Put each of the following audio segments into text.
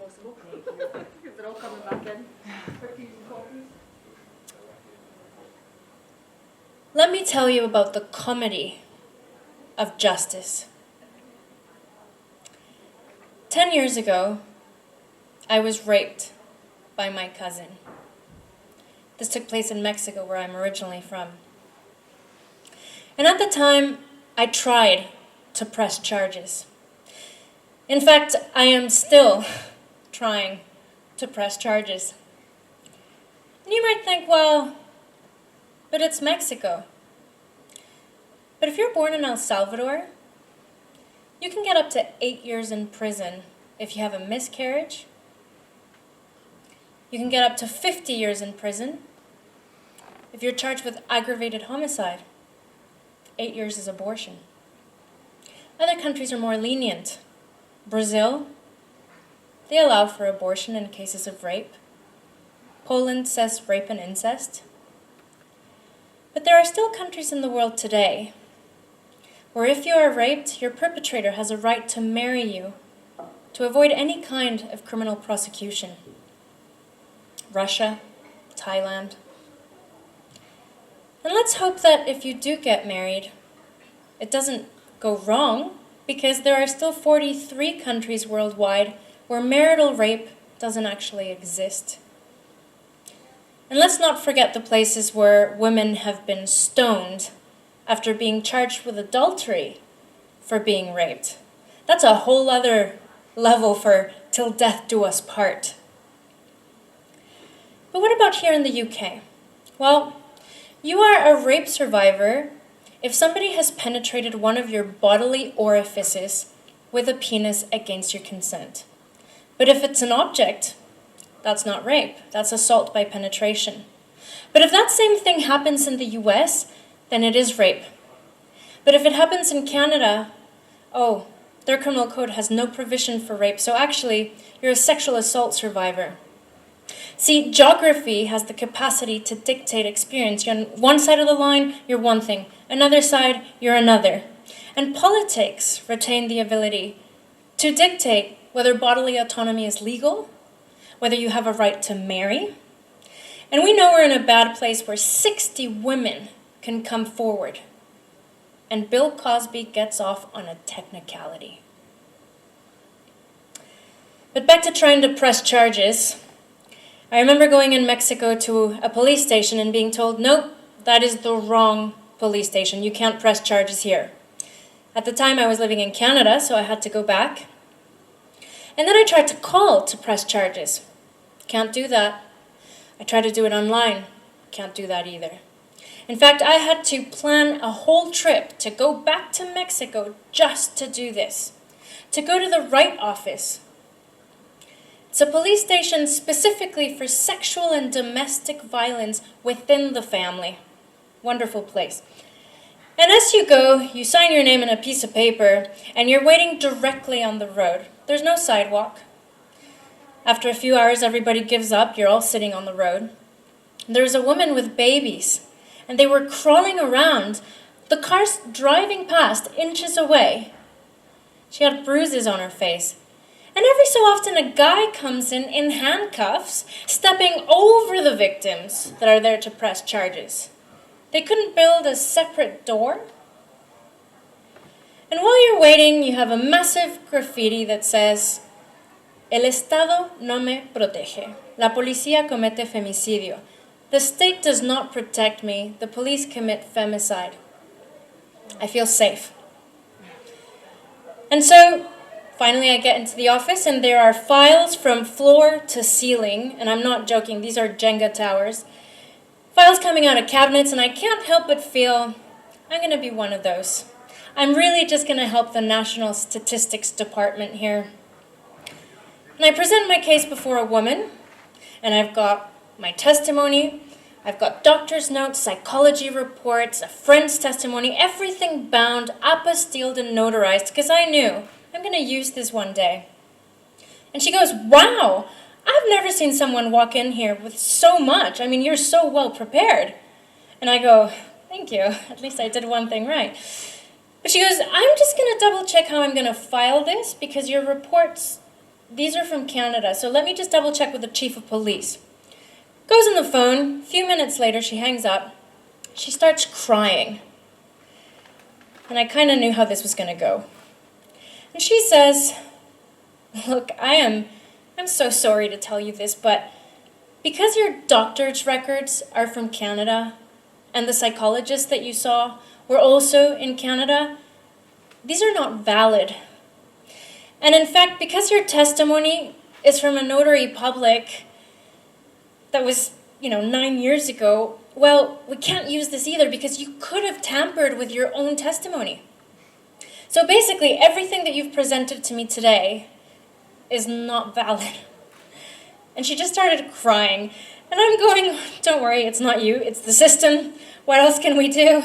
Is it all coming back in? Let me tell you about the comedy of justice. 10 years ago, I was raped by my cousin. This took place in Mexico, where I'm originally from. And at the time, I tried to press charges. In fact, I am still trying to press charges. And you might think, well, but it's Mexico. But if you're born in El Salvador, you can get up to 8 years in prison if you have a miscarriage. You can get up to 50 years in prison if you're charged with aggravated homicide. 8 years is abortion. Other countries are more lenient. Brazil, they allow for abortion in cases of rape. Poland says rape and incest. But there are still countries in the world today where if you are raped, your perpetrator has a right to marry you to avoid any kind of criminal prosecution. Russia, Thailand. And let's hope that if you do get married, it doesn't go wrong, because there are still 43 countries worldwide where marital rape doesn't actually exist. And let's not forget the places where women have been stoned after being charged with adultery for being raped. That's a whole other level for till death do us part. But what about here in the UK? Well, you are a rape survivor if somebody has penetrated one of your bodily orifices with a penis against your consent. But if it's an object, that's not rape. That's assault by penetration. But if that same thing happens in the US, then it is rape. But if it happens in Canada, oh, their criminal code has no provision for rape, so actually, you're a sexual assault survivor. See, geography has the capacity to dictate experience. You're on one side of the line, you're one thing. Another side, you're another. And politics retain the ability to dictate whether bodily autonomy is legal, whether you have a right to marry. And we know we're in a bad place where 60 women can come forward. And Bill Cosby gets off on a technicality. But back to trying to press charges. I remember going in Mexico to a police station and being told, nope, that is the wrong police station. You can't press charges here. At the time I was living in Canada, so I had to go back. And then I tried to call to press charges. Can't do that. I tried to do it online. Can't do that either. In fact, I had to plan a whole trip to go back to Mexico just to do this. To go to the right office. It's a police station specifically for sexual and domestic violence within the family. Wonderful place. And as you go, you sign your name in a piece of paper, and you're waiting directly on the road. There's no sidewalk. After a few hours, everybody gives up. You're all sitting on the road. There's a woman with babies, and they were crawling around. The car's driving past inches away. She had bruises on her face. And every so often a guy comes in handcuffs, stepping over the victims that are there to press charges. They couldn't build a separate door. And while you're waiting, you have a massive graffiti that says, El Estado no me protege. La policía comete femicidio. The state does not protect me. The police commit femicide. I feel safe. And so, finally I get into the office and there are files from floor to ceiling, and I'm not joking, these are Jenga towers. Files coming out of cabinets, and I can't help but feel I'm going to be one of those. I'm really just going to help the National Statistics Department here. And I present my case before a woman, and I've got my testimony, I've got doctor's notes, psychology reports, a friend's testimony, everything bound, apostilled and notarized, because I knew I'm going to use this one day. And she goes, wow, I've never seen someone walk in here with so much. I mean, you're so well prepared. And I go, thank you. At least I did one thing right. But she goes, I'm just going to double check how I'm going to file this because your reports these are from Canada, so let me just double check with the chief of police. Goes on the phone, a few minutes later she hangs up, she starts crying. And I kind of knew how this was going to go. And she says, look, I'm so sorry to tell you this, but because your doctor's records are from Canada, and the psychologist that you saw were also in Canada, these are not valid. And in fact, because your testimony is from a notary public that was, 9 years ago, well, we can't use this either because you could have tampered with your own testimony. So basically, everything that you've presented to me today is not valid. And she just started crying. And I'm going, don't worry, it's not you, it's the system. What else can we do?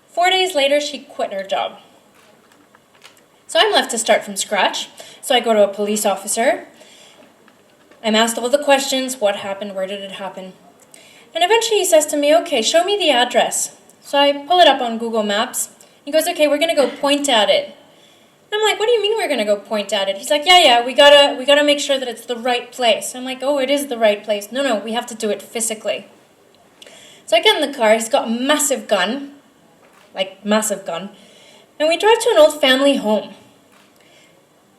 4 days later, she quit her job. So I'm left to start from scratch. So I go to a police officer. I'm asked all the questions, what happened, where did it happen? And eventually he says to me, okay, show me the address. So I pull it up on Google Maps. He goes, okay, we're going to go point at it. And I'm like, what do you mean we're going to go point at it? He's like, yeah, we gotta make sure that it's the right place. I'm like, oh, it is the right place. No, we have to do it physically. So I get in the car, he's got a massive gun, and we drive to an old family home.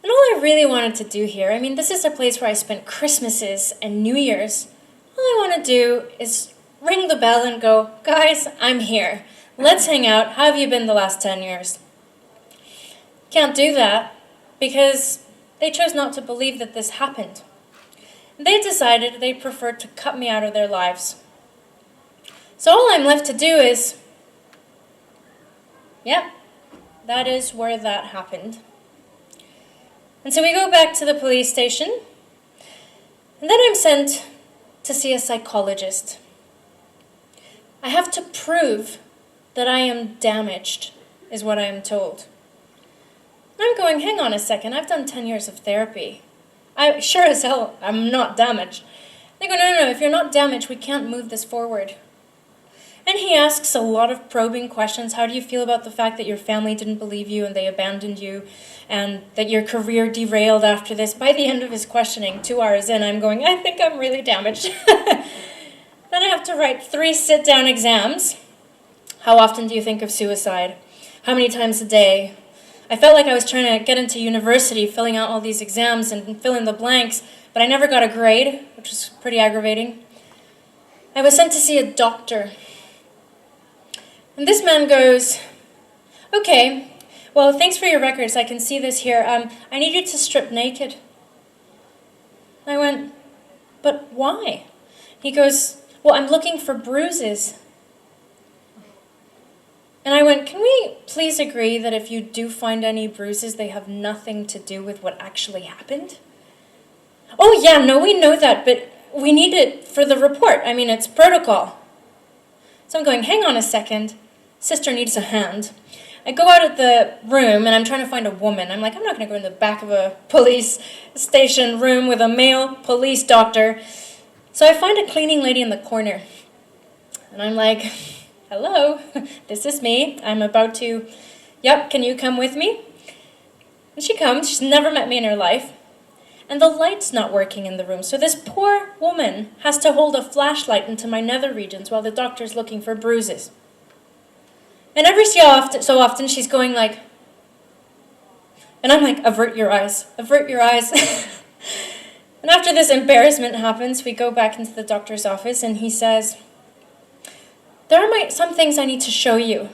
And all I really wanted to do here, this is a place where I spent Christmases and New Year's. All I want to do is ring the bell and go, guys, I'm here. Let's hang out. How have you been the last 10 years? Can't do that because they chose not to believe that this happened. They decided they preferred to cut me out of their lives. So all I'm left to do is, that is where that happened. And so we go back to the police station, and then I'm sent to see a psychologist. I have to prove that I am damaged, is what I am told. I'm going, hang on a second, I've done 10 years of therapy. I sure as hell, I'm not damaged. They go, no, if you're not damaged, we can't move this forward. And he asks a lot of probing questions. How do you feel about the fact that your family didn't believe you and they abandoned you and that your career derailed after this? By the end of his questioning, 2 hours in, I'm going, I think I'm really damaged. Then I have to write 3 sit-down exams. How often do you think of suicide? How many times a day? I felt like I was trying to get into university, filling out all these exams and fill in the blanks, but I never got a grade, which was pretty aggravating. I was sent to see a doctor. And this man goes, okay, well, thanks for your records. I can see this here. I need you to strip naked. I went, but why? He goes, well, I'm looking for bruises. And I went, can we please agree that if you do find any bruises, they have nothing to do with what actually happened? Oh, yeah, no, we know that, but we need it for the report. It's protocol. So I'm going, hang on a second. Sister needs a hand. I go out of the room, and I'm trying to find a woman. I'm like, I'm not going to go in the back of a police station room with a male police doctor. So I find a cleaning lady in the corner. And I'm like, hello, this is me. I'm about to, can you come with me? And she comes. She's never met me in her life. And the light's not working in the room. So this poor woman has to hold a flashlight into my nether regions while the doctor's looking for bruises. And every so often she's going like, and I'm like, avert your eyes, avert your eyes. And after this embarrassment happens, we go back into the doctor's office and he says, there are some things I need to show you. And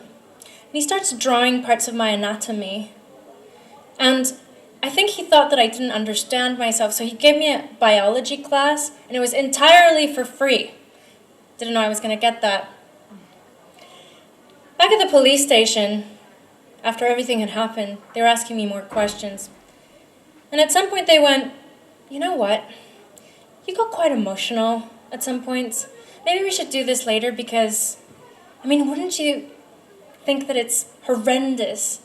he starts drawing parts of my anatomy. And I think he thought that I didn't understand myself, so he gave me a biology class, and it was entirely for free. Didn't know I was going to get that. Back at the police station, after everything had happened, they were asking me more questions. And at some point they went, you know what? You got quite emotional at some points. Maybe we should do this later because, wouldn't you think that it's horrendous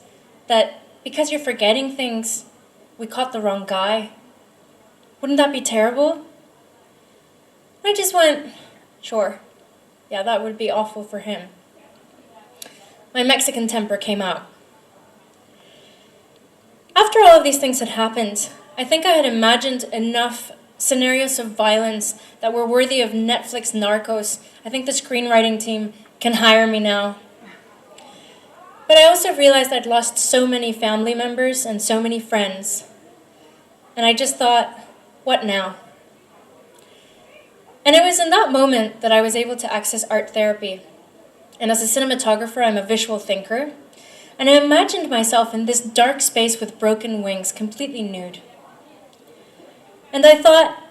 that because you're forgetting things, we caught the wrong guy? Wouldn't that be terrible? I just went, sure. Yeah, that would be awful for him. My Mexican temper came out. After all of these things had happened, I think I had imagined enough scenarios of violence that were worthy of Netflix Narcos. I think the screenwriting team can hire me now. But I also realized I'd lost so many family members and so many friends. And I just thought, what now? And it was in that moment that I was able to access art therapy. And as a cinematographer, I'm a visual thinker. And I imagined myself in this dark space with broken wings, completely nude. And I thought,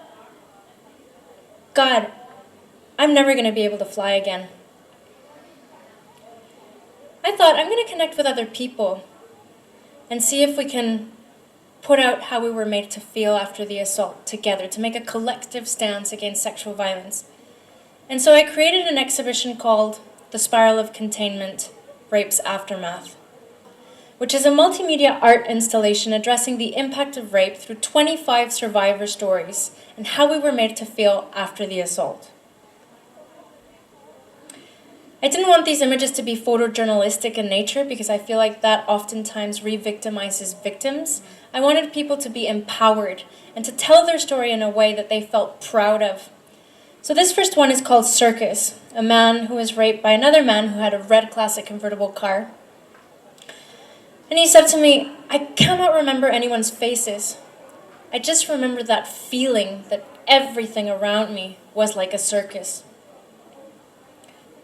God, I'm never going to be able to fly again. I thought, I'm going to connect with other people and see if we can put out how we were made to feel after the assault together, to make a collective stance against sexual violence. And so I created an exhibition called The Spiral of Containment, Rape's Aftermath, which is a multimedia art installation addressing the impact of rape through 25 survivor stories and how we were made to feel after the assault. I didn't want these images to be photojournalistic in nature because I feel like that oftentimes re-victimizes victims. I wanted people to be empowered and to tell their story in a way that they felt proud of. So this first one is called Circus, a man who was raped by another man who had a red classic convertible car. And he said to me, I cannot remember anyone's faces. I just remember that feeling that everything around me was like a circus.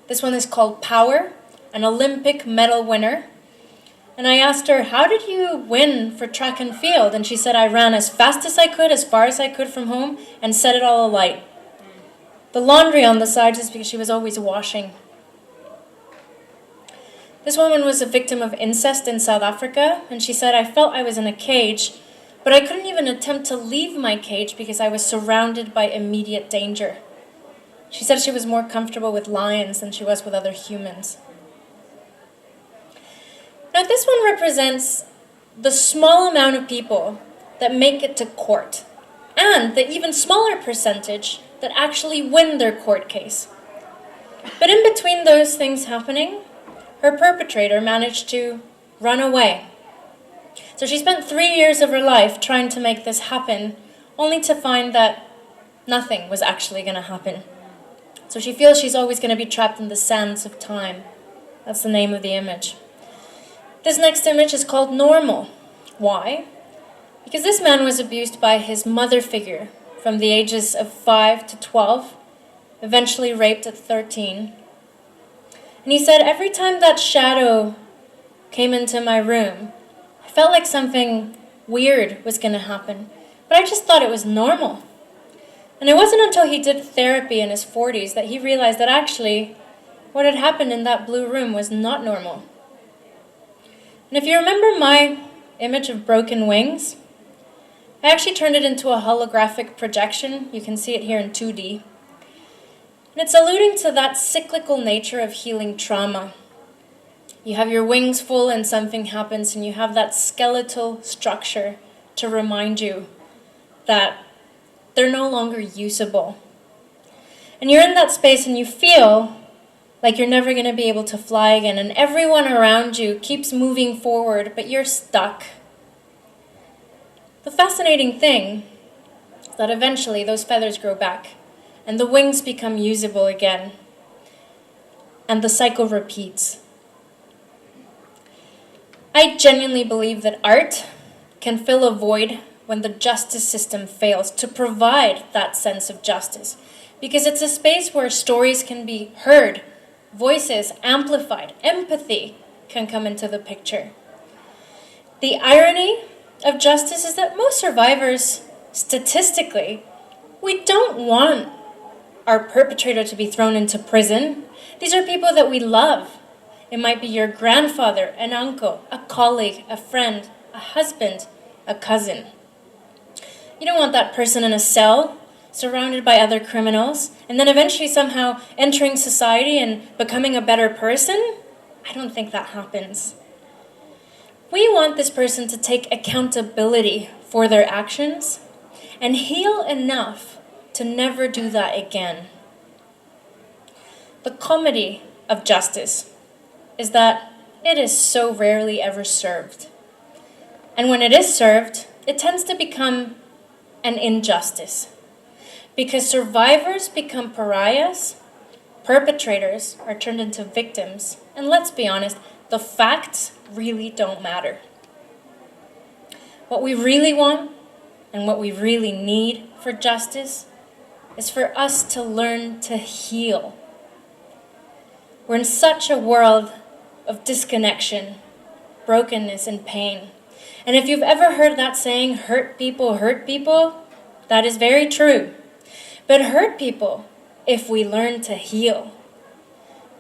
This one is called Power, an Olympic medal winner. And I asked her, how did you win for track and field? And she said, I ran as fast as I could, as far as I could from home, and set it all alight. The laundry on the sides is because she was always washing. This woman was a victim of incest in South Africa, and she said, I felt I was in a cage, but I couldn't even attempt to leave my cage because I was surrounded by immediate danger. She said she was more comfortable with lions than she was with other humans. Now this one represents the small amount of people that make it to court, and the even smaller percentage that actually win their court case. But in between those things happening, her perpetrator managed to run away. So she spent 3 years of her life trying to make this happen, only to find that nothing was actually going to happen. So she feels she's always going to be trapped in the sands of time. That's the name of the image. This next image is called Normal. Why? Because this man was abused by his mother figure from the ages of 5 to 12, eventually raped at 13. And he said, every time that shadow came into my room, I felt like something weird was going to happen. But I just thought it was normal. And it wasn't until he did therapy in his 40s that he realized that actually what had happened in that blue room was not normal. And if you remember my image of broken wings, I actually turned it into a holographic projection. You can see it here in 2D. And it's alluding to that cyclical nature of healing trauma. You have your wings full and something happens, and you have that skeletal structure to remind you that they're no longer usable. And you're in that space and you feel like you're never going to be able to fly again, and everyone around you keeps moving forward, but you're stuck. The fascinating thing is that eventually those feathers grow back, and the wings become usable again, and the cycle repeats. I genuinely believe that art can fill a void when the justice system fails to provide that sense of justice, because it's a space where stories can be heard, voices amplified, empathy can come into the picture. The irony of justice is that most survivors, statistically, we don't want our perpetrator to be thrown into prison. These are people that we love. It might be your grandfather, an uncle, a colleague, a friend, a husband, a cousin. You don't want that person in a cell, surrounded by other criminals, and then eventually somehow entering society and becoming a better person. I don't think that happens. We want this person to take accountability for their actions and heal enough to never do that again. The comedy of justice is that it is so rarely ever served. And when it is served, it tends to become an injustice. Because survivors become pariahs, perpetrators are turned into victims, and let's be honest, the facts really don't matter. What we really want and what we really need for justice is for us to learn to heal. We're in such a world of disconnection, brokenness, and pain. And if you've ever heard that saying, hurt people, that is very true. But hurt people if we learn to heal.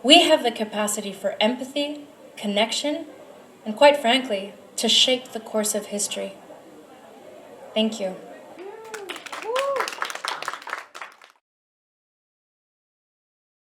We have the capacity for empathy, connection, and quite frankly, to shape the course of history. Thank you.